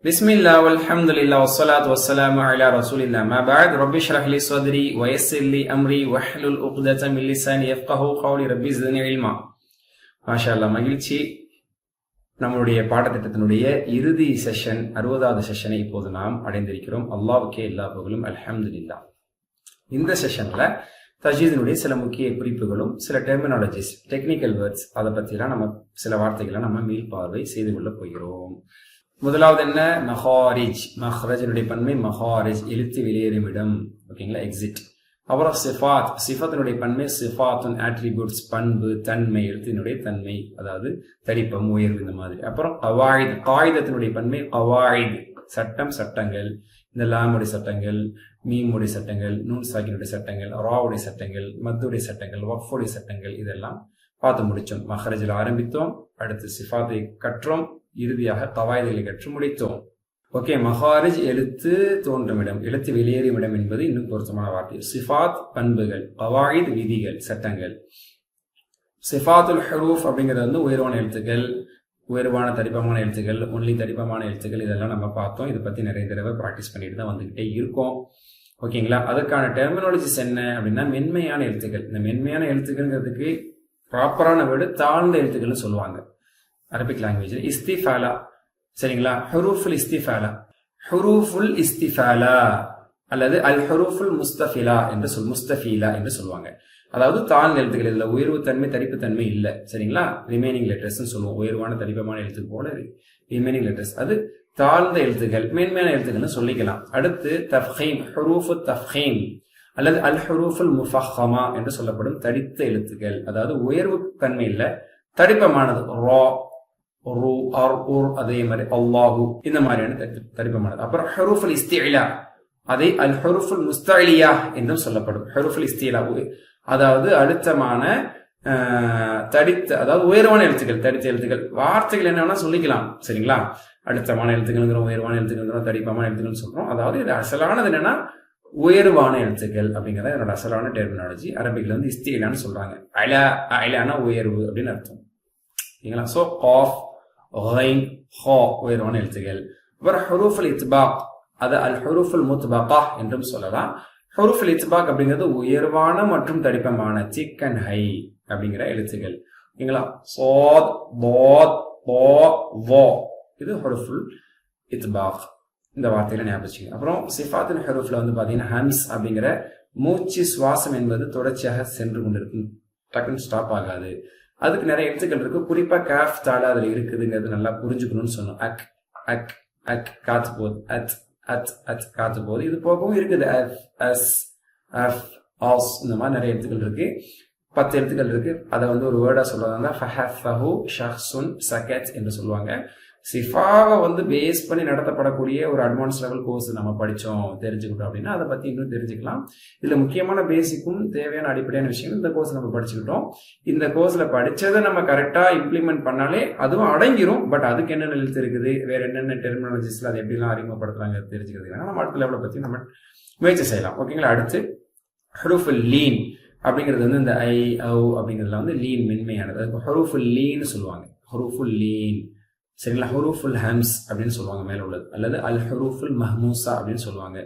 பிஸ்மில்லாஹ் வல்ஹம்துலில்லாஹ் வஸ்ஸலாத்து வஸ்ஸலாமு அலா ரசூலில்லாஹ் அம்மா பஅத் ரப்பி ஷ்ரஹ் லி ஸத்ரி வயஸ்ஸிர் லி அம்ரி வஹ்லுல் உக்தத மின் லிசானி யஃப்கஹு கௌலி ரப்பி ஸித்னி இல்மா. மாஷா அல்லாஹ், மகிழ்ச்சி. நம்மளுடைய பாடத்திட்டத்தினுடைய இறுதி செஷன் 60வது செஷனை இப்போது நாம் அடைந்திருக்கிறோம். அல்லாஹ்வுக்கே எல்லா புகழும், அல்ஹம்துலில்லாஹ். இந்த செஷன்ல தஜ்வீதினுடைய சில முக்கிய குறிப்புகளும் சில டெர்மினாலஜிஸ், டெக்னிக்கல் வேர்ட்ஸ், அதை பற்றிலாம் நம்ம சில வார்த்தைகளை நம்ம மீள்பார்வை செய்து கொள்ள போகிறோம். முதலாவது என்ன? மஹாரிஜ். மஹ்ரஜினுடைய பன்மை மஹாரிஜ், இழுத்து வெளியேறும் இடம். ஓகேங்களா, எக்ஸிட். அப்புறம் சிஃபாத். சிஃபத்தினுடைய பன்மை சிஃபாத்துன், ஆட்ரிபியூட்ஸ், பண்பு, தன்மை, எழுத்தினுடைய தன்மை, அதாவது தடிப்பம், உயர்வு, இந்த மாதிரி. அப்புறம் கவாயித். காயிதத்தினுடைய பன்மை கவாயித், சட்டம், சட்டங்கள். இந்த லாமுடைய சட்டங்கள், மீமுடைய சட்டங்கள், நூன் சாக்கினுடைய சட்டங்கள், ராவுடைய சட்டங்கள், மத்துடைய சட்டங்கள், வஃபுடைய சட்டங்கள், இதெல்லாம் பார்த்து முடிச்சோம். மஹ்ரஜில் ஆரம்பித்தோம், அடுத்து சிஃபாத்தை கற்றோம், இறுதியாக கவாயிதங்களை கற்று முடித்தோம். ஓகே, மஹாரிஜ் எழுத்து தோன்றும் இடம், எழுத்து வெளியேறும் இடம் என்பது இன்னும் பொருத்தமான வார்த்தை. சிஃபாத் பண்புகள், கவாயித் விதிகள், சட்டங்கள். சிஃபாத்துல் ஹுரூஃப் அப்படிங்கிறது வந்து உயர்வான எழுத்துக்கள், உயர்வான தடிப்பமான எழுத்துக்கள், ஒன்லி தடிப்பமான எழுத்துக்கள், இதெல்லாம் நம்ம பார்த்தோம். இதை பத்தி நிறைய தடவை ப்ராக்டிஸ் பண்ணிட்டு தான் வந்துகிட்டே இருக்கோம். ஓகேங்களா, அதுக்கான டெர்மினாலஜிஸ் என்ன அப்படின்னா மென்மையான எழுத்துக்கள். இந்த மென்மையான எழுத்துக்கள்ங்கிறதுக்கு ப்ராப்பரான வேர்டு தாழ்ந்த எழுத்துக்கள்னு சொல்லுவாங்க அரபிக் லாங்குவேஜ். இஸ்திஃபாலா, சரிங்களா, ஹுரூஃபுல் இஸ்திஃபாலா, ஹுரூஃபுல் இஸ்திஃபாலா அல்லது அல் ஹுரூஃபுல் முஸ்தஃபிலா என்று முஸ்தஃபீலா என்று சொல்லுவாங்க. அதாவது தாழ்ந்த எழுத்துக்கள், இதுல உயர்வு தன்மை, தடிப்பு தன்மை இல்லை. சரிங்களா, ரிமைனிங் லெட்டர்ஸ் சொல்லுவோம். உயர்வான தடிப்பமான எழுத்துக்கு போல ரிமைனிங் லெட்டர்ஸ், அது தாழ்ந்த எழுத்துக்கள், மேன்மையான எழுத்துக்கள்னு சொல்லிக்கலாம். அடுத்து தஃப்ஹீம், ஹுரூஃபு தஃப்ஹீம் அல்லது அல் ஹுரூஃபுல் முஃபஹ்ஹமா என்று சொல்லப்படும் தடித்த எழுத்துக்கள், அதாவது உயர்வு தன்மை இல்லை, தடிப்பமானது. ரா, ரு, அர், உர், அதே மாதிரி அல்லாஹு, இந்த மாதிரியான தடிப்பமானது. அப்புறம் ஹுரூஃபுல் இஸ்திஇலா, அதை அல் ஹுரூஃபுல் முஸ்தஇலியா என்றும் சொல்லப்படும். ஹுரூஃபுல் இஸ்திஇலா, அதாவது அழுத்தமான தடித்த, அதாவது உயர்வான எழுத்துக்கள், தடித்த எழுத்துக்கள். வார்த்தைகள் என்னன்னா சொல்லிக்கலாம். சரிங்களா, அழுத்தமான எழுத்துக்கள், உயர்வான எழுத்துக்கள், தடிப்பமான எழுத்துக்கள் சொல்றோம். அதாவது இது அசலானது என்னன்னா உயர்வான எழுத்துக்கள் அப்படிங்கிறத என்னோட அசலான டெர்மினாலஜி. அரபிக்ல வந்து இஸ்திலான்னு சொல்றாங்க. அலா, அலானா உயர்வு அப்படின்னு அர்த்தம். சரிங்களா, சோ காஃப், கைன், ஹா உயர்வான எழுத்துக்கள். அப்புறம் ஹுரூஃபுல் இத்பாக், அது அல் ஹுரூஃபுல் முத்பகா என்றும் சொல்லலாம். ஹுரூஃபுல் இத்பாக் அப்படிங்கிறது உயர்வான மற்றும் தடிப்பமான, திக் அண்ட் ஹை அப்படிங்கிற எழுத்துக்கள். ஓகேங்களா, சாத், பாத், பா, வா, இது ஹுரூஃபுல் இத்பாக். இந்த வார்த்தையில ஞாபகம். அப்புறம் சிஃபாத்துல் ஹுரூஃப்ல வந்து பாத்தீங்கன்னா ஹம்ஸ் அப்படிங்கிற மூச்சு சுவாசம் என்பது தொடர்ச்சியாக சென்று கொண்டிருக்கும், டக்குன்னு ஸ்டாப் ஆகாது. அதுக்கு நிறைய எழுத்துக்கள் இருக்கு. குறிப்பா காஃப் தாலா அதுல இருக்குதுங்கிறது நல்லா புரிஞ்சுக்கணும்னு சொன்னோம். அக், அக், அக் காத்து போகுது, அத், அத், அத் காத்து போகுது. இது போகவும் இருக்குது. அஃப், அஸ், அஃப், ஆஸ், இந்த மாதிரி நிறைய எழுத்துக்கள் இருக்கு. 10 எழுத்துக்கள் இருக்கு. அதை வந்து ஒரு வேர்டா சொல்றதா ஃபஹஃபஹு ஷஹ்ஸுன் சகத் என்று சொல்லுவாங்க. சிஃபாவை வந்து பேஸ் பண்ணி நடத்தப்படக்கூடிய ஒரு அட்வான்ஸ் லெவல் கோர்ஸ் நம்ம படிச்சோம், தெரிஞ்சுக்கிட்டோம் அப்படின்னா அதை பத்தி இன்னும் தெரிஞ்சுக்கலாம். இதுல முக்கியமான பேசிக்கும் தேவையான அடிப்படையான விஷயம் இந்த கோர்ஸ் நம்ம படிச்சுக்கிட்டோம். இந்த கோர்ஸ்ல படிச்சதை நம்ம கரெக்டா இம்ப்ளிமெண்ட் பண்ணாலே அதுவும் அடங்கிரும். பட் அதுக்கு என்னென்ன எழுத்து இருக்குது, வேற என்னென்ன டெர்மினாலஜிஸ்ல அதை எப்படிலாம் அறிமுகப்படுத்துறாங்க தெரிஞ்சுக்கிறதுக்காக நம்ம அடுத்த லெவலை பத்தி நம்ம முயற்சி செய்யலாம். ஓகேங்களா, அடுத்து ஹுரூஃபுல் லீன் அப்படிங்கிறது வந்து இந்த ஐ, ஔ அப்படிங்கிறதுல வந்து லீன் மென்மையானது. அதுக்கு ஹுரூஃபுல் லீன் சொல்லுவாங்க. ஹுரூஃபுல் லீன், சரிங்களா. ஹுரூஃபுல் ஹம்ஸ் அப்படின்னு சொல்லுவாங்க மேல உள்ளது, அல்லது அல் ஹுரூஃபுல் மஹ்மூசா அப்படின்னு சொல்லுவாங்க.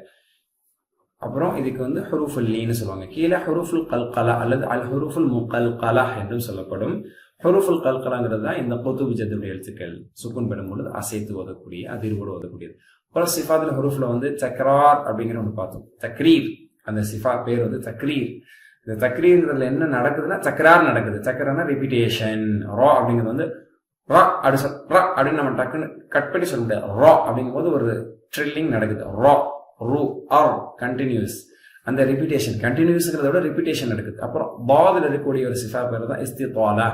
அப்புறம் இதுக்கு வந்து ஹுரூஃபுல் லீன் சொல்லுவாங்க. கீழே ஹுரூஃபுல் கல்கலா அல்லது அல் ஹுரூஃபுல் முகல்கலா என்றும் சொல்லப்படும். ஹுரூஃபுல் கல்கலாங்கிறது தான் இந்த குதுப் ஜதுடைய எழுத்துக்கள் சுக்குன் பெறும் பொழுது அசைத்து ஓதக்கூடிய, அதிர்வோடு ஓதக்கூடியது. அப்புறம் சிஃபாத்துல் ஹுரூஃப்ல வந்து தக்ரார் அப்படிங்கிற ஒன்று பார்த்தோம். தக்ரீர், அந்த சிஃபா பேர் வந்து தக்ரீர். இந்த தக்ரீர்ங்கிறதுல என்ன நடக்குதுன்னா தக்ரார் நடக்குது. தக்ரார்னா ரிப்பீட்டேஷன். ரா அப்படிங்கிறது வந்து ரா அப்படின்னு நம்ம டக்குன்னு கட் பண்ணி சொல்ல முடியாது. ரா அப்படிங்கும் போது ஒரு ட்ரில்லிங் நடக்குது. ரா, ரு, ஆர், கண்டினியூஸ். அந்த ரிப்பீட்டேஷன், கண்டினியூஸ்ங்கிறத விட ரிப்பீட்டேஷன் நடக்குது. அப்புறம் பாதில் இருக்கக்கூடிய ஒரு சிஃபா பேர் தான் இஸ்தித்வாலா.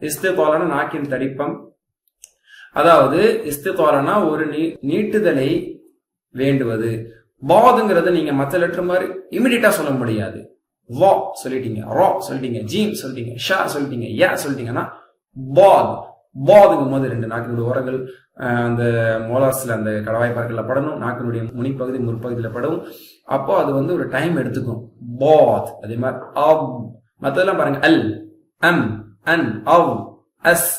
இஸ்தித்வாலானா நாக்கின் தடிப்பம். அதாவது இஸ்தித்வாலானா ஒரு நீட்டுதலை வேண்டுவது. பாதுங்கிறது நீங்க மற்ற லெட்டர் மாதிரி இமிடியேட்டா சொல்ல முடியாது. வா சொல்லிட்டீங்க, ரா சொல்லிட்டீங்க, ஜீம் சொல்லிட்டீங்க, ஷா சொல்லிட்டீங்க, யா சொல்லிட்டீங்கன்னா பாத். பாதுங்கும் போது 2 நாக்கினுடைய ஓரங்கள் அந்த மோலார்ஸ்ல அந்த கடவாய் பற்கள்ல படணும், நாக்கினுடைய முனிப்பகுதி முற்பகுதியில படவும். அப்போ அது வந்து ஒரு டைம் எடுத்துக்கும். பாத். அதே மாதிரி அப், மத்ததெல்லாம் பாருங்க. அல், அம், அன், அவ், அஸ்,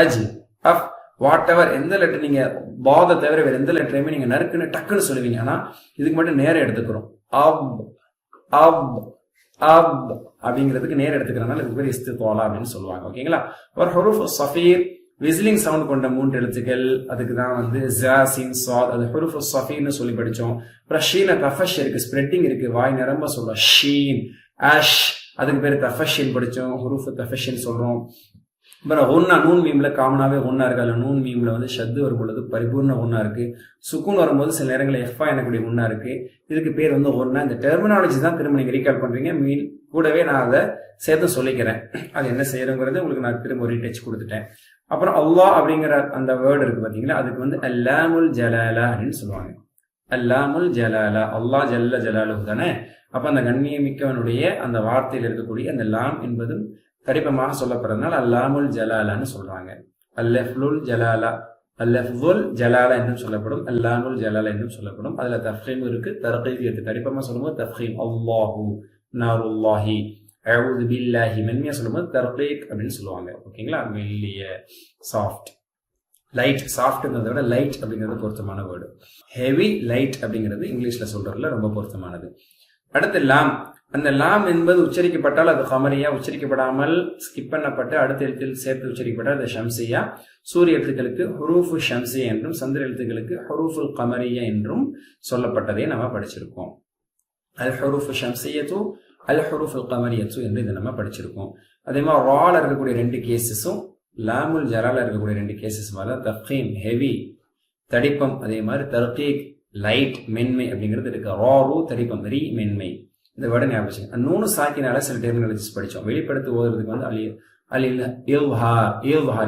அஜ், அஃப், வாட் எவர் எந்த லெட்டர் நீங்க பாத தவிர வேற எந்த லெட்டரையுமே நீங்க நறுக்குன்னு டக்குன்னு சொல்லுவீங்க. ஆனா இதுக்கு மட்டும் நேரம் எடுத்துக்கிறோம். அப் அப் அப் அப்படிங்கிறதுக்கு நேரம் எடுத்துக்கிறதுனால இதுக்கு பேர் இஸ்தித்வாலா அப்படின்னு சொல்லுவாங்க. ஓகேங்களா. ஒரு ஹுரூஃப் ஸஃபீர் விசிலிங் சவுண்ட் கொண்ட 3 எழுத்துக்கள், அதுக்கு தான் வந்து ஜா சின் சாத், அது ஹுரூஃப் ஸஃபீர்னு சொல்லி படிச்சோம். அப்புறம் ஷீன தஃபஷ் இருக்கு, ஸ்ப்ரெட்டிங் இருக்கு, வாய் நிரம்ப சொல்றோம். ஷீன் அஷ், அதுக்கு பேரு தஃபஷின் படிச்சோம், ஹுரூஃப் தஃபஷின் சொல்றோம். அப்புறம் ஒன்னா நூன் மீம்ல காமனாவே ஒன்னா இருக்கு. அதுல நூன் மீம்ல வந்து ஷத்து வரும் பொழுது பரிபூர்ண ஒன்னா இருக்கு. சுக்கூன் வரும்போது சில நேரங்களில் எஃபா எனக்கூடிய ஒன்னா இருக்கு. இதுக்கு பேர் வந்து ஒன்னா. இந்த டெர்மினாலஜி தான் திரும்ப நீங்க ரீகால் பண்றீங்க. கூடவே நான் அதை சேர்த்து சொல்லிக்கிறேன். அது என்ன செய்யறோங்கிறது உங்களுக்கு நான் திரும்ப ரீடச் கொடுத்துட்டேன். அப்புறம் அல்லாஹ் அப்படிங்கிற அந்த வேர்டு இருக்கு பாத்தீங்களா, அதுக்கு வந்து அல்லாமுல் ஜலாலா அப்படின்னு சொல்லுவாங்க. அல்லாமுல் ஜலாலா, அல்லாஹ் ஜல்ல ஜலாலு தானே. அப்ப அந்த கண்ணியமிக்கவனுடைய அந்த வார்த்தையில் இருக்கக்கூடிய அந்த லாம் என்பதும் தரிப்பமாக சொல்லப்படுறதுனால அல்லாமுல் ஜலாலான்னு சொல்றாங்க. அல்லஃபுல் ஜலாலா, அல்லஃபுல் ஜலாலா என்றும் சொல்லப்படும், அல்லாமுல் ஜலாலா என்றும் சொல்லப்படும். அதுல தஃப்ஹீம் இருக்கு, தர்கீப் இருக்கு. தரிப்பமா சொல்லும்போது தஃப்ஹீம் அல்லாஹு நாருல்லாஹி அஊது பில்லாஹி, மென்மையா சொல்லும்போது தர்கீக் அப்படின்னு சொல்லுவாங்க. ஓகேங்களா. மெல்லிய சாஃப்ட், லைட். சாஃப்ட்ங்கிறத விட லைட் அப்படிங்கிறது பொருத்தமான வேர்டு. ஹெவி லைட் அப்படிங்கிறது இங்கிலீஷ்ல சொல்றதுல ரொம்ப பொருத்தமானது. அடுத்து லாம். அந்த லாம் என்பது உச்சரிக்கப்பட்டால் அது கமரியா, உச்சரிக்கப்படாமல் ஸ்கிப் பண்ணப்பட்டு அடுத்த எழுத்தில் சேர்த்து உச்சரிக்கப்பட்டால் அது ஷம்சியா. சூரிய எழுத்துக்களுக்கு ஹுரூஃபு ஷம்சியா என்றும் சந்திர எழுத்துக்களுக்கு ஹுரூஃபுல் கமரியா என்றும் சொல்லப்பட்டதை நம்ம படிச்சிருக்கோம். அல் ஹுரூஃபு ஷம்சியத்து அல் ஹுரூஃபுல் கமரியத்து என்று இதை நம்ம படிச்சிருக்கோம். அதே மாதிரி ரால இருக்கக்கூடிய 2 கேசஸும் லாமுல் ஜலால இருக்கக்கூடிய 2 கேசஸ் மேல தஃப்ஹீம் ஹெவி தடிப்பம், அதே மாதிரி தர்கீக் லைட் மென்மை அப்படிங்கிறது இருக்கு. ராரு தடிப்பம், ரீ மென்மை. இந்த வேர்டை ஞாபகம். நூனு சாக்கினால சில டெர்மினாலஜிஸ் படிச்சோம். வெளிப்படுத்தி ஓதுறதுக்கு வந்து இல்ஹார்,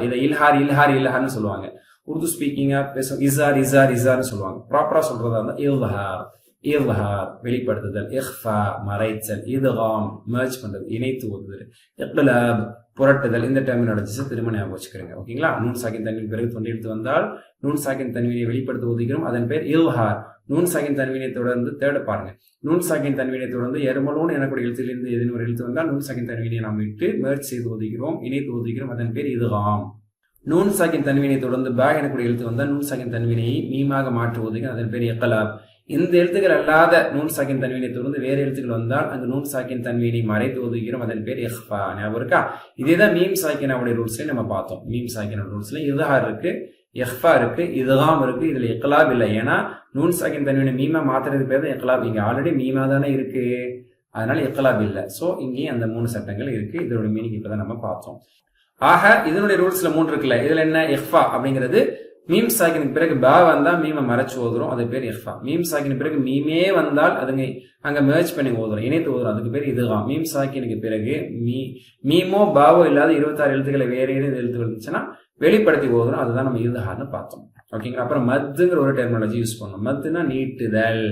இதை இல்ஹார் இல்ஹார் இல்ஹார்னு சொல்லுவாங்க. உருது ஸ்பீக்கிங்கா பேசும் இசார் இசார் இசார்னு சொல்லுவாங்க. ப்ராப்பரா சொல்றதா இருந்தா இல்ஹார், இல்ஹார் வெளிப்படுத்துதல், இஹ்ஃபா மறைச்சல், இத்காம் மெர்ஜ் பண்றது இணைத்து ஓதுதல், இக்லாப் புரட்டுதல். இந்த டெர்மினாலஜிஸ் திரும்ப ஞாபகம் வச்சுக்கிறீங்க. ஓகேங்களா. நூன் சாக்கின் தன்வீன் பிறகு தொண்டை எடுத்து வந்தால் நூன் சாக்கின் தன்வீனை வெளிப்படுத்த ஒதுக்கிறோம், அதன் பேர் இல்ஹார். நூன் சாக்கின் தன்வீனை தொடர்ந்து தேட பாருங்க. நூன் சாக்கின் தன்வீனை தொடர்ந்து எருமலூன் எனக்கூடிய எழுத்திலிருந்து எதின் ஒரு எழுத்து வந்தால் நூன் சாக்கின் தன்வீனை நாம் விட்டு மெர்ஜ் செய்து ஒதுக்கிறோம், இணைத்து ஒதுக்கிறோம், அதன் பேர் இத்காம். நூன் சாக்கின் தன்வீனை தொடர்ந்து பா எனக்கூடிய எழுத்து வந்தால் நூன் சாக்கின் தன்வீனையை மீமாக மாற்று ஒதுக்கிறோம், அதன் பேர் இக்லாப். இந்த எழுத்துக்கள் அல்லாத நூன் சாக்கின் தன்வீனை தொடர்ந்து வேறு எழுத்துக்கள் வந்தால் அந்த நூன் சாக்கின் தன்வீனை மறைத்து ஒதுக்கிறோம், அதன் பேர் இஹ்ஃபா. ஞாபகம் இருக்கா. இதேதான் மீம் சாக்கினாவுடைய ரூல்ஸ்ல நம்ம பார்த்தோம். மீம் சாக்கின ரூல்ஸ்ல இத்ஹார் இருக்கு, இஹ்ஃபா இருக்கு, இத்காம் இருக்கு. இதுல இக்லாப் இல்லை. ஏன்னா நூன் சாக்கின் தன்வீனை மீமா மாத்துறது பேர் தான் இக்லாப். இங்க ஆல்ரெடி மீமா தானே இருக்கு, அதனால இக்லாப் இல்லை. சோ இங்கேயும் அந்த 3 சட்டங்கள் இருக்கு. இதோட மீனிங் இப்பதான் நம்ம பார்த்தோம். ஆக இதனுடைய ரூல்ஸ்ல 3 இருக்குல்ல. இதுல என்ன இஹ்ஃபா அப்படிங்கிறது மீம் சாக்கினுக்கு பிறகு பா வந்தா மீமை மறைச்சு ஓதுறோம், அது பேர் இஹ்ஃபா. மீம் சாக்கினுக்கு பிறகு மீமே வந்தால் அதுங்க அங்க மெர்ஜ் பண்ணி ஓதுறோம், இணைத்து ஓதுறோம், அதுக்கு பேர் இதுதான். மீம் சாக்கினுக்கு பிறகு மீமோ பாவோ இல்லாத 26 எழுத்துக்களை வேற ஏதாவது எழுத்துக்கள் இருந்துச்சுன்னா வெளிப்படுத்தி ஓதுறோம், அதுதான் நம்ம இல்ஹார்னு பார்த்தோம். ஓகேங்களா. அப்புறம் மத்துங்கிற ஒரு டெர்மினாலஜி யூஸ் பண்ணோம். மத்துனா நீட்டுதல்,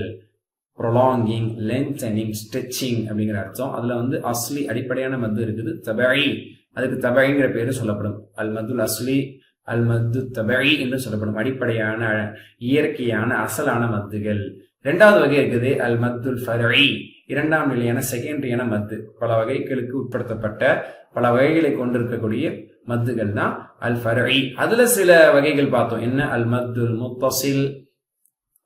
ப்ரொலாங்கிங், லென்த்தனிங், ஸ்ட்ரெச்சிங் அப்படிங்கிற அர்த்தம். அதுல வந்து அஸ்லி அடிப்படையான மத்து இருக்குது, தபை, அதுக்கு தபைங்கிற பேரு சொல்லப்படும். அல் மத்துல் அஸ்லி அல் மத்து தபை என்று சொல்லப்படும். அடிப்படையான இயற்கையான அசலான மத்துகள். 2வது வகை இருக்குது அல் மத்துல் ஃபரஇ, 2ஆம் நிலையான செகண்டரியான மத்து. பல வகைகளுக்கு உட்படுத்தப்பட்ட பல வகைகளை கொண்டிருக்கக்கூடிய மத்துகள் தான் அல் ஃபரஇ. அதுல சில வகைகள் பார்த்தோம். என்ன? அல் மத்துல் முத்தசில்,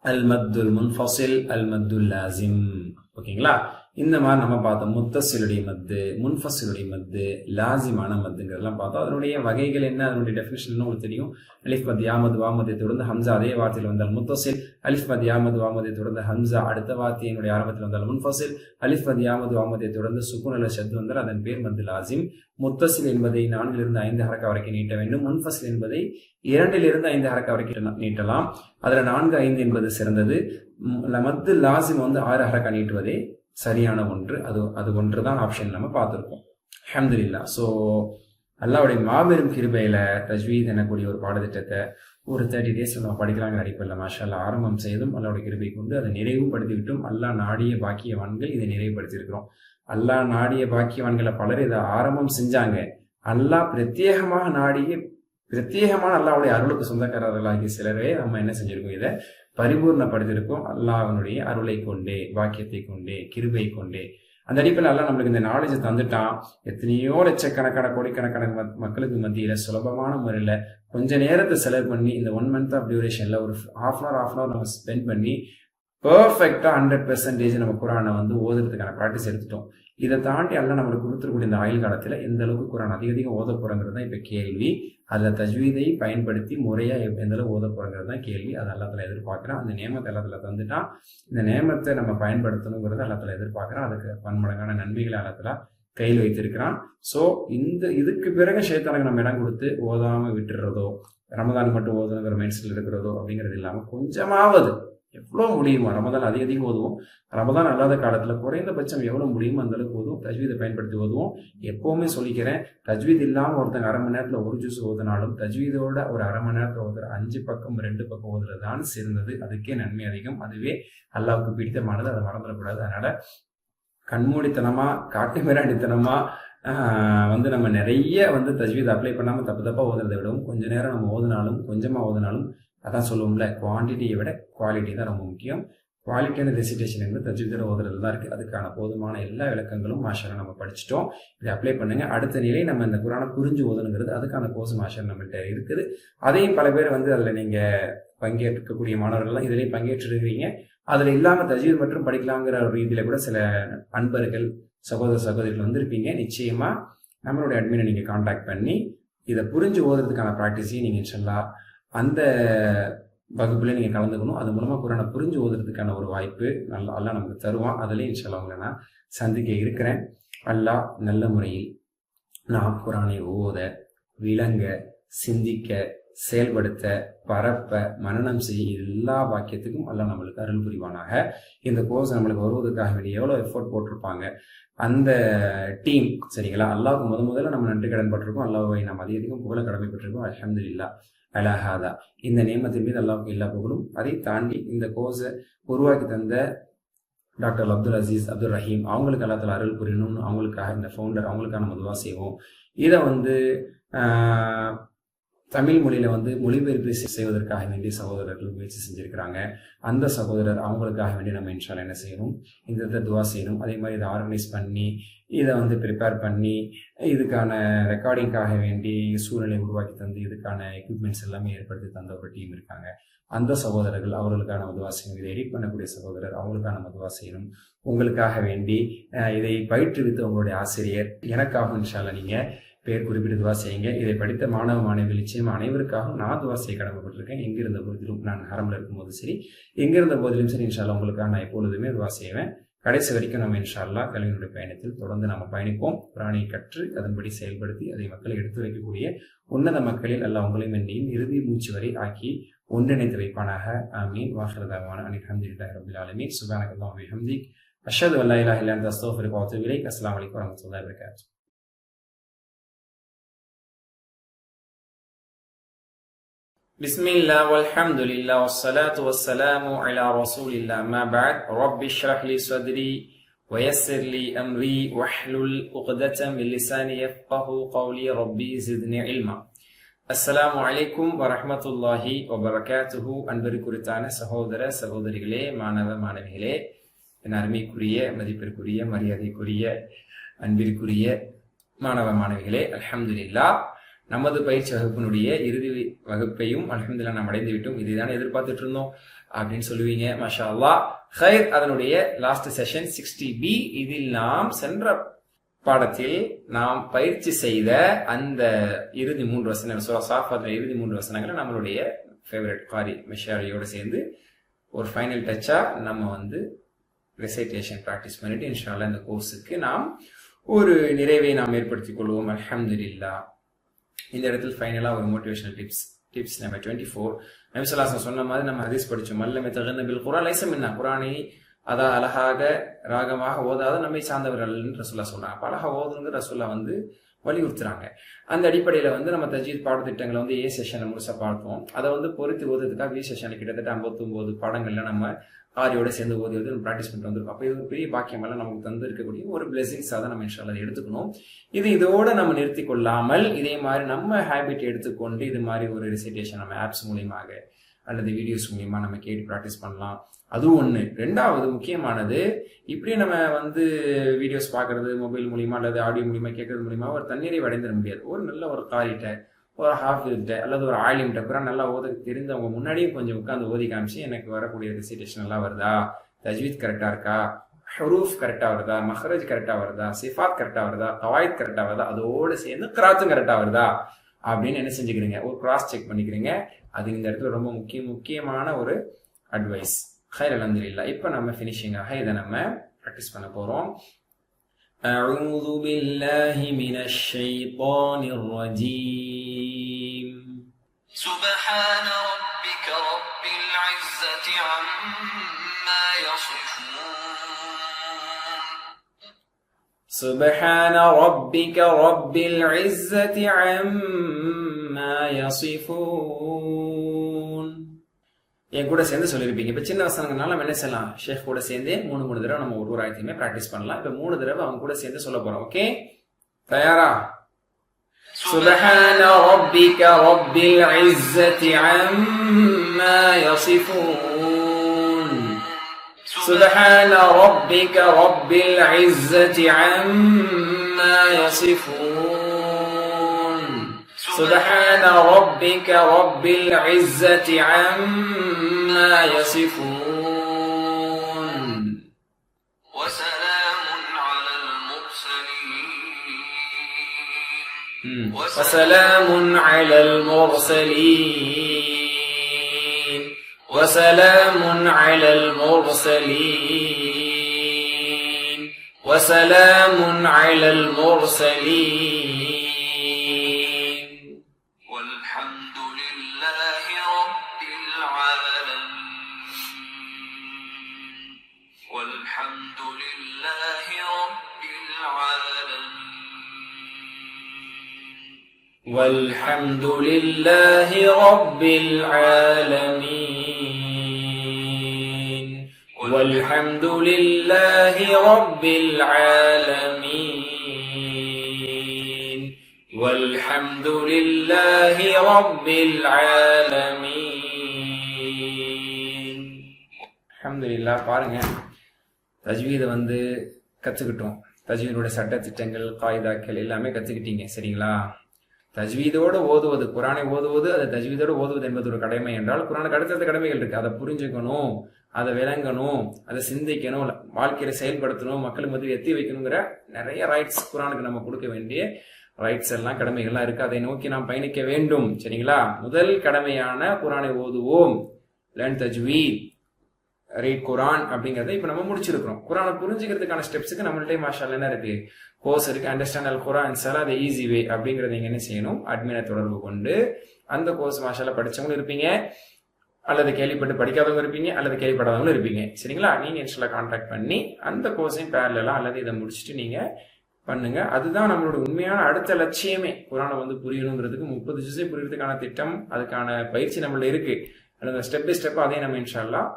அல் மத்துல் முன்ஃபசில், அல் மத்துல் லாசிம். ஓகேங்களா. இந்த மாதிரி நம்ம பார்த்தோம். முத்தசிலுடைய மத்து, முன்ஃபசிலுடைய மத்து, லாசிமான மத்துங்கிறதெல்லாம் பார்த்தோம். அதனுடைய வகைகள் என்ன, அதனுடைய டெஃபினிஷன் உங்களுக்கு தெரியும். அலிஃப் மத் யாமது வாமதை தொடர்ந்து ஹம்சா அதே வார்த்தையில் வந்தால் முத்தசில், அலிஃப் மத் யாமது வாமதை தொடர்ந்து ஹம்சா அடுத்த வார்த்தையினுடைய ஆரம்பத்தில் வந்தால் முன்ஃபசில், அலிஃப் மத் யாமது வாமதை தொடர்ந்து சுக்குன் அல்ல ஷத் வந்தால் அதன் பேர் மத்து லாசிம். முத்தசில் என்பதை 4 5 ஹரக்கா வரைக்கும் நீட்ட வேண்டும். முன்ஃபசில் என்பதை 2 5 ஹரக்கா வரைக்கும் நீட்டலாம். அதுல 4 5 என்பது சிறந்தது. மத்து லாசிம் வந்து 6 ஹரக்கா நீட்டுவதே சரியான ஒன்று. அது ஒன்றுதான் ஆப்ஷன் நம்ம பார்த்துருக்கோம். அல்ஹம்துலில்லாஹ். ஸோ அல்லாஹ்வுடைய மாபெரும் கிருபையில தஜ்வீத் எனக்கூடிய ஒரு பாடத்திட்டத்தை ஒரு 30 டேஸ்ல நம்ம படிக்கலாங்கிற அடிப்படையில் மாஷா அல்லாஹ் ஆரம்பம் செய்தும் அல்லாஹ்வுடைய கிருபை கொண்டு அதை நிறைவுபடுத்திவிட்டும். அல்லாஹ் நாடிய பாக்கியவான்கள் இதை நிறைவுபடுத்தியிருக்கிறோம். அல்லாஹ் நாடிய பாக்கியவான்களை பலர் இதை ஆரம்பம் செஞ்சாங்க. அல்லாஹ் பிரத்யேகமான அல்லாஹ்வுடைய அருளுக்கு சொந்தக்காரர்களாகிய சிலரே நம்ம என்ன செஞ்சிருக்கோம், இதை பரிபூர்ணப்படுத்தியிருக்கோம். அல்லாஹ்வினுடைய அருளை கொண்டே, பாக்கியத்தை கொண்டே, கிருபை கொண்டே. அந்த அடிப்படையில் எல்லாம் நம்மளுக்கு இந்த நாலேஜை தந்துட்டான். எத்தனையோ லட்சக்கணக்கான கோடிக்கணக்கான மக்களுக்கு மத்தியில சுலபமான முறையில் கொஞ்ச நேரத்தை செலவு பண்ணி இந்த 1 month ஆஃப் டியூரேஷன்ல ஒரு ஹாஃப் அன் அவர் நம்ம ஸ்பெண்ட் பண்ணி பெர்ஃபெக்டா 100% நம்ம குரானை வந்து ஓதுறதுக்கான ப்ராக்டிஸ் எடுத்துட்டோம். இதை தாண்டி எல்லாம் நம்மளுக்கு கொடுத்துருக்கூடிய இந்த ஆயுள் காலத்துல எந்த அளவுக்கு குரான் அதிகம் ஓத போறங்கிறது தான் இப்ப கேள்வி. அதுல தஜ்வீதை பயன்படுத்தி முறையா எந்த அளவு ஓத போறங்கிறது தான் கேள்வி. அது எல்லாத்துல எதிர்பார்க்கிறோம். அந்த நியமத்தை எல்லாத்துல தந்துட்டா இந்த நியமத்தை நம்ம பயன்படுத்தணுங்கிறத எல்லாத்துல எதிர்பார்க்கிறோம். அதுக்கு பன்மடங்கான நன்மைகளை எல்லாத்துல கையில் வைத்திருக்கிறான். சோ இதுக்கு பிறகு ஷைத்தானுக்கு நம்ம இடம் கொடுத்து ஓதாம விட்டுறதோ, ரமதான் மட்டும் ஓதுங்கிற மைண்ட் செட்ல இருக்கிறதோ அப்படிங்கிறது இல்லாம கொஞ்சமாவது எவ்வளவு முடியுமோ, ரமதான் அதிகம் ஓதுவோம், ரமதான் அல்லாத காலத்துல குறைந்தபட்சம் எவ்வளவு முடியுமோ அந்த அளவுக்கு ஓதுவோம். தஜ்வீதை பயன்படுத்தி ஓதுவோம். எப்பவுமே சொல்லிக்கிறேன், தஜ்வீத் இல்லாம ஒருத்தங்க அரை மணி நேரத்துல ஒரு ஜூஸ் ஓதுனாலும் தஜ்வீதோட ஒரு அரை மணி நேரத்துல ஓதுற 5 பக்கம் 2 பக்கம் ஓதுறதுதான் சிறந்தது. அதுக்கே நன்மை அதிகம். அதுவே அல்லாவுக்கு பிடித்தமானது. அதை மறந்துடக்கூடாது. அதனால கண்மூடித்தனமா காட்டு மிராண்டித்தனமா வந்து நம்ம நிறைய வந்து தஜ்வீத் அப்ளை பண்ணாம தப்பா ஓதுறதை விடவும் கொஞ்ச நேரம் நம்ம ஓதுனாலும் கொஞ்சமா ஓதுனாலும் அதான் சொல்லுவோம்ல, குவான்டிட்டியை விட குவாலிட்டி தான் ரொம்ப முக்கியம். குவாலிட்டியான ரெசிடேஷன் என்பது தஜ்வீதோட ஓதுறது தான் இருக்கு. அதுக்கான போதுமான எல்லா விளக்கங்களும் மாஷா நம்ம படிச்சுட்டோம். இதை அப்ளை பண்ணுங்க. அடுத்த நிலை நம்ம இந்த குரானை புரிஞ்சு ஓதுனுங்கிறது அதுக்கான கோர்ஸ் மாஷா நம்மள்கிட்ட இருக்குது. அதையும் பல பேர் வந்து அதுல நீங்க பங்கேற்கக்கூடிய மாணவர்கள்லாம் இதுலயும் பங்கேற்றிருக்கிறீங்க. அதுல இல்லாம தஜ்வீத் மற்றும் படிக்கலாங்கிற ஒரு ரீதியில கூட சில அன்பர்கள் சகோதர சகோதரிகள் வந்திருப்பீங்க. நிச்சயமா நம்மளுடைய அட்மினை நீங்க கான்டாக்ட் பண்ணி இதை புரிஞ்சு ஓதுறதுக்கான ப்ராக்டிஸையும் நீங்க இன்ஷால்லா அந்த வகுப்புல நீங்க கலந்துக்கணும். அது மூலமா குரானை புரிஞ்சு ஓதுறதுக்கான ஒரு வாய்ப்பு அல்லாஹ் நமக்கு தருவான். அதுலயும் இன்ஷால்லா உங்களை நான் சந்திக்க இருக்கிறேன். அல்லாஹ் நல்ல முறையில் நாம் குரானை ஓத, விளங்க, சிந்திக்க, செயல்படுத்த, பரப்ப, மனனம் செய்ய எல்லா வாக்கியத்துக்கும் அல்லாஹ் நம்மளுக்கு அருள் புரிவானாக. இந்த கோர்ஸ் நம்மளுக்கு வருவதற்காக வேண்டிய எவ்வளவு எஃபோர்ட் போட்டிருப்பாங்க அந்த டீம், சரிங்களா? அல்லாஹ்வுக்கு முதல்ல நம்ம நன்றி கடன் பட்டிருக்கோம். அல்லாஹ்வை நாம் அதிகம் புகழ கடமைப்பட்டிருக்கோம். அல்ஹம்துலில்லாஹ் அலஹாதா. இந்த நியமத்தின் மீது அல்லாஹ்வுக்கு எல்லா புகழும். அதை தாண்டி இந்த கோர்ஸை உருவாக்கி தந்த டாக்டர் அப்துல் அசீஸ் அப்துல் ரஹீம் அவங்களுக்கு எல்லாத்துல அருள் புரியணும்னு அவங்களுக்காக இந்த ஃபவுண்டர் அவங்களுக்கான மதுவா செய்வோம். இதை வந்து தமிழ் மொழியில வந்து மொழிபெயர்ப்பு செய்வதற்காக வேண்டிய சகோதரர்கள் முயற்சி செஞ்சிருக்கிறாங்க. அந்த சகோதரர் அவங்களுக்காக வேண்டி நம்ம இன்ஷால்லா என்ன செய்யணும், இந்த துவா செய்யணும். அதே மாதிரி இதை ஆர்கனைஸ் பண்ணி இதை வந்து ப்ரிப்பேர் பண்ணி இதுக்கான ரெக்கார்டிங்காக வேண்டி சூழ்நிலை உருவாக்கி தந்து இதுக்கான எக்யூப்மெண்ட்ஸ் எல்லாமே ஏற்படுத்தி தந்த ஒரு டீம் இருக்காங்க. அந்த சகோதரர்கள் அவர்களுக்கான மதுவா செய்யணும். இதை எடிட் பண்ணக்கூடிய சகோதரர் அவங்களுக்கான மதுவா செய்யணும். உங்களுக்காக வேண்டி இதை பயிற்றுவித்த உங்களுடைய ஆசிரியர் எனக்காக இன்ஷால்லா நீங்க பேர் குறிப்பிட்டு துவா செய்யுங்க. இதை படித்த மாணவ மாணவிகள் நிச்சயமா அனைவருக்காகவும் நான் துவா செய்ய கடமைப்பட்டிருக்கேன். எங்கிருந்த போதிலும் நான் ஹரம்ல இருக்கும்போது சரி, எங்கிருந்த போதிலும் சரி இன்ஷால்லா உங்களுக்காக நான் எப்பொழுதுமே துவா செய்வேன். கடைசி வரைக்கும் நம்ம இன்ஷால்லா கல்வியினுடைய பயணத்தில் தொடர்ந்து நம்ம பயணிப்போம். குரானை கற்று அதன்படி செயல்படுத்தி அதை மக்களை எடுத்து வைக்கக்கூடிய உன்னத மக்களில் அல்லாஹ் உங்களையும் என்னையும் இறுதி மூச்சு வரை ஆக்கி ஒன்றிணைத்து வைப்பானாக. ஆமீன். வாஹிரதாவான அல்ஹம்துலில்லாஹி ரப்பில் ஆலமீன். சுப்ஹானக்கல்லாஹு வ பிஹம்திக் அஷ்ஹது அல்லா இலாஹா இல்லா அன்த அஸ்தக்ஃபிருக வ அத்தூபு இலைக். அஸ்ஸலாமு அலைக்கும் வரஹ்மத்துல்லாஹி வ பரகாத்துஹு. بسم الله والحمد لله والصلاة والسلام على رسول الله ما بعد رب اشرح لي صدري ويسر لي أمري واحلل عقدة من لساني يفقه قولي ربي زدني علما. السلام عليكم ورحمة الله وبركاته. அன்பிற்குரித்தான சகோதர சகோதரிகளே, மாணவ மாணவிகளே, என் அருமைக்குரிய மதிப்பிற்குரிய மரியாதைக்குரிய அன்பிற்குரிய மாணவ மாணவிகளே, அல்ஹம்துலில்லாஹ் நமது பயிற்சி வகுப்பினுடைய இறுதி வகுப்பையும் அல்ஹம்துலில்லாஹ் நாம் அடைந்து விட்டோம். இதைதான் எதிர்பார்த்துட்டு இருந்தோம் அப்படின்னு சொல்லுவீங்க. மாஷா அல்லாஹ். ஹைர், அதனுடைய லாஸ்ட் செஷன் 60B. இதில் நாம் சென்ற பாடத்தில் நாம் பயிற்சி செய்த அந்த இறுதி 3 வசனங்கள், சூரா சாஃபாத்ல இறுதி 3 வசனங்களை நம்மளுடைய ஃபேவரட் காரி மிஷாரியோட சேர்ந்து ஒரு ஃபைனல் டச்சா நம்ம வந்து ரெசைட்டேஷன் பிராக்டிஸ் பண்ணிட்டு இன்ஷால்லா இந்த கோர்ஸுக்கு நாம் ஒரு நிறைவை நாம் ஏற்படுத்திக் கொள்வோம். அல்ஹம்துலில்லாஹ். இந்த இடத்துல ஃபைனலா ஒரு மோட்டிவேஷனல் டிப்ஸ் நம்பர் 24. நபி ஸல்லல்லாஹு அலைஹி வஸல்லம் சொன்ன மாதிரி நம்ம ஹதீஸ் படிச்சோம். மல்லம் யதகன்ன பில் குர்ஆன் லைஸ மின்னா. குர்ஆனை அதான் அழகாக ராகமாக ஓதாத நம்மை சார்ந்தவர்கள் என்று ரசூலுல்லாஹ் சொல்றாங்க. அப்ப அழகா ஓதுங்க ரசூலுல்லாஹ் வந்து வலியுறுத்துறாங்க. அந்த அடிப்படையில வந்து நம்ம தஜ்வீத் பாடத்திட்டங்களை வந்து ஏ செஷன்ல முழுசா பார்த்தோம். அதை வந்து பொறுத்து ஓதுறதுக்காக பி செஷன்ல கிட்டத்தட்ட 59 பாடங்கள்ல நம்ம ஆரியோட சேர்ந்து ஓதுவது ப்ராக்டிஸ் பண்ணிட்டு வந்திருக்கோம். அப்போ இது ஒரு பெரிய பாக்கியம் எல்லாம் நமக்கு தந்து இருக்கக்கூடிய ஒரு பிளெஸிங்ஸாக தான் நம்ம இன்ஷால்லா அதை எடுத்துக்கணும். இதோட நம்ம நிறுத்தி கொள்ளாமல் இதே மாதிரி நம்ம ஹேபிட் எடுத்துக்கொண்டு இது மாதிரி ஒரு ரெசிடேஷன் நம்ம ஆப்ஸ் மூலியமாக அல்லது வீடியோஸ் மூலியமா நம்ம கேட்டு ப்ராக்டிஸ் பண்ணலாம். அது ஒண்ணு. ரெண்டாவது முக்கியமானது, இப்படி நம்ம வீடியோஸ் பாக்குறது மொபைல் மூலியமா அல்லது ஆடியோ மூலியமா கேட்கறது மூலியமா ஒரு தண்ணீரை அடைந்துட முடியாது. ஒரு நல்ல ஒரு காரிட்ட, ஒரு ஹாஃபிஸ்ட அல்லது ஒரு ஆலிம்கிட்ட குரான் நல்லா ஓத தெரிந்தவங்க முன்னாடியே கொஞ்சம் உட்காந்து ஓதி காமிச்சு எனக்கு வரக்கூடிய ரிசிடேஷன் நல்லா வருதா, தஜ்வீத் கரெக்டா இருக்கா, ஹுரூஃப் கரெக்டா வருதா, மஹ்ரஜ் கரெக்டா வருதா, சிஃபாத் கரெக்டா வருதா, கவாயித் கரெக்டா வருதா, அதோடு சேர்ந்து கிராத்தும் கரெக்டா வருதா அப்படின்னு என்ன செஞ்சுக்கிறீங்க, ஒரு கிராஸ் செக் பண்ணிக்கிறீங்க. அது இந்த இடத்துல ரொம்ப முக்கியமான ஒரு அட்வைஸ். ஹைர் அல்ஹம்துலில்லாஹ். இப்ப நம்ம ஃபினிஷிங்காக இதை நம்ம பிராக்டிஸ் பண்ண போறோம். அஊது பில்லாஹி மினஷ் ஷைத்தானிர் ரஜீம். சுப்ஹான ரப்பிக ரப்பில் இஸ்ஸதி அம்மா யசிஃபூன். சுப்ஹான ரப்பிக ரப்பில் இஸ்ஸதி அம்மா யசிஃபூன். என் கூட சேர்ந்து சொல்லியிருப்பீங்க. இப்ப சின்ன வசனங்கள்னால நம்ம என்ன செய்யலாம், ஷேக் கூட சேர்ந்து 3 தடவை நம்ம ஒரு ஆயத்தையுமே பிராக்டிஸ் பண்ணலாம். இப்ப 3 தடவை அவங்க கூட சேர்ந்து சொல்ல போறோம். ஓகே, தயாரா? சுப்ஹான ரப்பிக ரப்பில் இஸ்ஸதி அம்மா யசிஃபூன். சுப்ஹான ரப்பிக ரப்பில் இஸ்ஸதி அம்மா யசிஃபூன். سبحان ربك رب العزة عما يصفون وسلام على المرسلين وسلام على المرسلين وسلام على المرسلين وسلام على المرسلين والحمد لله رب العالمين والحمد لله رب العالمين والحمد لله رب العالمين. அல்ஹம்துலில்லாஹ். பாருங்க, தஜ்வீதை கத்துக்கிட்டோம். தஜ்வீதோட சட்ட திட்டங்கள், காயிதாக்கள் எல்லாமே கத்துக்கிட்டீங்க. சரிங்களா? தஜ்வீதோடு ஓதுவது, குரானை ஓதுவது, அதை தஜ்வீதோடு ஓதுவது என்பது ஒரு கடமை என்றால், குரானுக்கு அடுத்தடுத்த கடமைகள் இருக்கு. அதை புரிஞ்சுக்கணும், அதை விளங்கணும், அதை சிந்திக்கணும், வாழ்க்கையில செயல்படுத்தணும், மக்களுக்கு மத்தியில் எத்தி வைக்கணுங்கிற நிறைய ரைட்ஸ் குரானுக்கு நம்ம கொடுக்க வேண்டிய ரைட்ஸ் எல்லாம், கடமைகள்லாம் இருக்கு. அதை நோக்கி நாம் பயணிக்க வேண்டும். சரிங்களா? முதல் கடமையான குரானை ஓதுவோம், லேர்ன் தஜ்வீத், ரீட் குரான் அப்படிங்கறத இப்ப நம்ம முடிச்சிருக்கிறோம். குரானை புரிஞ்சுக்கிறதுக்கான ஸ்டெப்ஸுக்கு நம்மள்டே மாஷாஅல்லாஹ் என்ன இருக்கு, கோர்ஸ் இருக்கு. அண்டர்ஸ்டாண்ட் அல் குரான் சலா தி ஈஸி வே அப்படிங்கறத நீங்க என்ன செய்யணும், அட்மினை தொடர்பு கொண்டு அந்த கோர்ஸ் மாஷாஅல்லாஹ் படிச்சவங்களும் இருப்பீங்க, அல்லது கேள்விப்பட்டு படிக்காதவங்க இருப்பீங்க, அல்லது கேள்விப்படாதவங்களும் இருப்பீங்க. சரிங்களா? நீங்க இன்ஷாஅல்லாஹ் கான்டாக்ட் பண்ணி அந்த கோர்ஸையும் பேரலா அல்லது இதை முடிச்சுட்டு நீங்க பண்ணுங்க. அதுதான் நம்மளோட உண்மையான அடுத்த லட்சியமே. குரானை புரியணுங்கிறதுக்கு 30 ஜுஸை புரியறதுக்கான திட்டம், அதுக்கான பயிற்சி நம்மள்ட்ட இருக்கு. அந்த ஸ்டெப் பை ஸ்டெப் அதையும் நம்ம இன்ஷாஅல்லாஹ்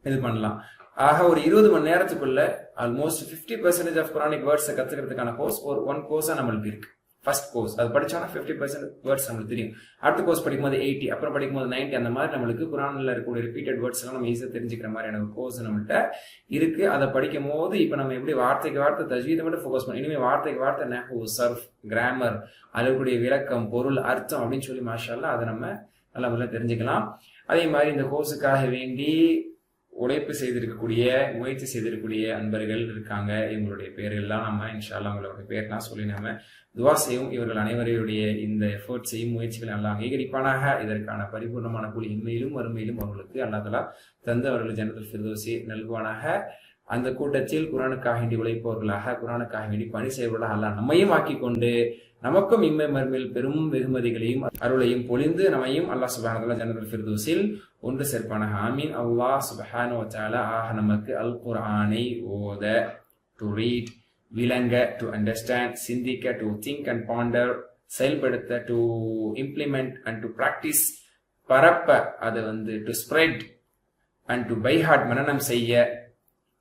இது பண்ணலாம். ஆக ஒரு 20 மணி நேரத்துக்குள்ள ஆல்மோஸ்ட் 50% ஆஃப் குரானிக் வேர்ட்ஸை கத்துக்கிறதுக்கான கோர்ஸ் ஒரு 1 கோர்ஸா நம்மளுக்கு இருக்கு. ஃபர்ஸ்ட் கோர்ஸ் அது படிச்சோம்னா 50% வேர்ட்ஸ் நம்மளுக்கு தெரியும். அடுத்த கோர்ஸ் படிக்கும்போது 80, அப்புறம் படிக்கும்போது 90, அந்த மாதிரி நம்மளுக்கு குரான்ல இருக்கக்கூடிய ரிப்பீட்டட் வேர்ட்ஸ் எல்லாம் நம்ம ஈஸியா தெரிஞ்சுக்கிற மாதிரியான ஒரு கோர்ஸ் நம்மள்ட்ட இருக்கு. அதை படிக்கும் போது இப்ப நம்ம எப்படி வார்த்தைக்கு வார்த்தை தஜ்வீதை மட்டும் ஃபோக்கஸ் பண்ணி, இனிமே வார்த்தைக்கு வார்த்தை நஹ்வு, சர்ஃப், கிராமர், அதற்குரிய விளக்கம், பொருள், அர்த்தம் அப்படின்னு சொல்லி மாஷாஅல்லாஹ் அதை நம்ம நல்ல முறையில் தெரிஞ்சுக்கலாம். அதே மாதிரி இந்த கோர்ஸுக்காக வேண்டி உழைப்பு செய்திருக்கக்கூடிய, முயற்சி செய்திருக்கக்கூடிய அன்பர்கள் இருக்காங்க. இவங்களுடைய பேரெல்லாம் நம்ம இன்ஷாஅல்லாஹ் அவங்களுடைய பேர்லாம் சொல்லி நம்ம துவா செய்யும். இவர்கள் அனைவரையுடைய இந்த எஃபர்ட்ஸையும் முயற்சிகளை நல்லா அங்கீகரிப்பானாக. இதற்கான பரிபூர்ணமான கூலி இன்மையிலும் வறுமையிலும் அவர்களுக்கு அல்லாஹ் தஆலா தந்து அவர்கள் ஜன்னத்துல் ஃபிர்தௌஸை நல்குவானாக. அந்த கூட்டத்தில் குரானுக்காக வேண்டி உழைப்பவர்களாக, குரானுக்காக வேண்டி பணி செய்வர்களாக அல்லாஹ் நம்மையும் ஆக்கி கொண்டு நமக்கும் இம்மை மறுமையில் பெரும் வெகுமதிகளையும் அருளையும் பொழிந்து நம்மையும் அல்லாஹ் சுப்ஹானஹு வ தஆலா ஜன்னத்துல் ஃபிர்தௌஸில் ஒன்று சேர்ப்பானாக. ஆமீன். அல்லாஹ் சுப்ஹானஹு வ தஆலா நமக்கு அல் குர்ஆனை ஓத, டு ரீட், விளங்க, டு அண்டர்ஸ்டாண்ட், சிந்திக்க, டு திங்க் அண்ட் பாண்டர், செயல்படுத்த, to implement and to practise, பரப்ப, அது to spread and to by heart, மனனம் செய்ய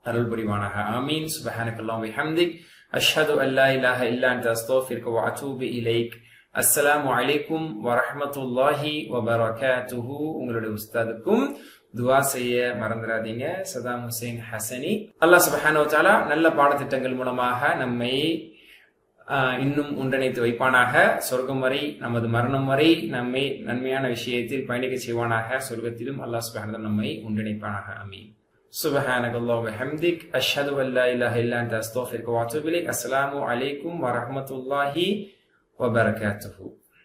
அருள் புரிவானாக. ஆமீன். சுப்ஹானக்கல்லாஹு வ பிஹம்திக், அஷ்ஹது அன் லா இலாஹா இல்லா அன்த அஸ்தக்ஃபிருக வ அத்தூபு இலைக். அஸ்ஸலாமு அலைக்கும் வரஹ்மத்துல்லாஹி வ பரகாத்துஹு. உங்களுடைய உஸ்தாதுக்கும் துவா செய்ய மறந்துடாதீங்க. Saddam Hussein ஹசனி. அல்லாஹ் சுப்ஹானஹு வ தஆலா நல்ல பாடத்திட்டங்கள் மூலமாக நம்மை இன்னும் ஒன்றிணைத்து வைப்பானாக. சொர்க்கம் வரை, நமது மரணம் வரை நம்மை நன்மையான விஷயத்தில் பயணிக்க செய்வானாக. சொர்க்கத்திலும் அல்லாஹ் சுப்ஹானஹு வ தஆலா நம்மை ஒன்றிணைப்பானாக. ஆமீன். சுப்ஹானக்கல்லாஹு வ பிஹம்திக் அஷ்ஹது அன் லா இலாஹ இல்லா அன்த அஸ்தக்ஃபிருக வ அத்தூபு இலைக். அஸ்ஸலாமு அலைக்கும் வ ரஹ்மத்துல்லாஹி வ பரகாத்துஹு.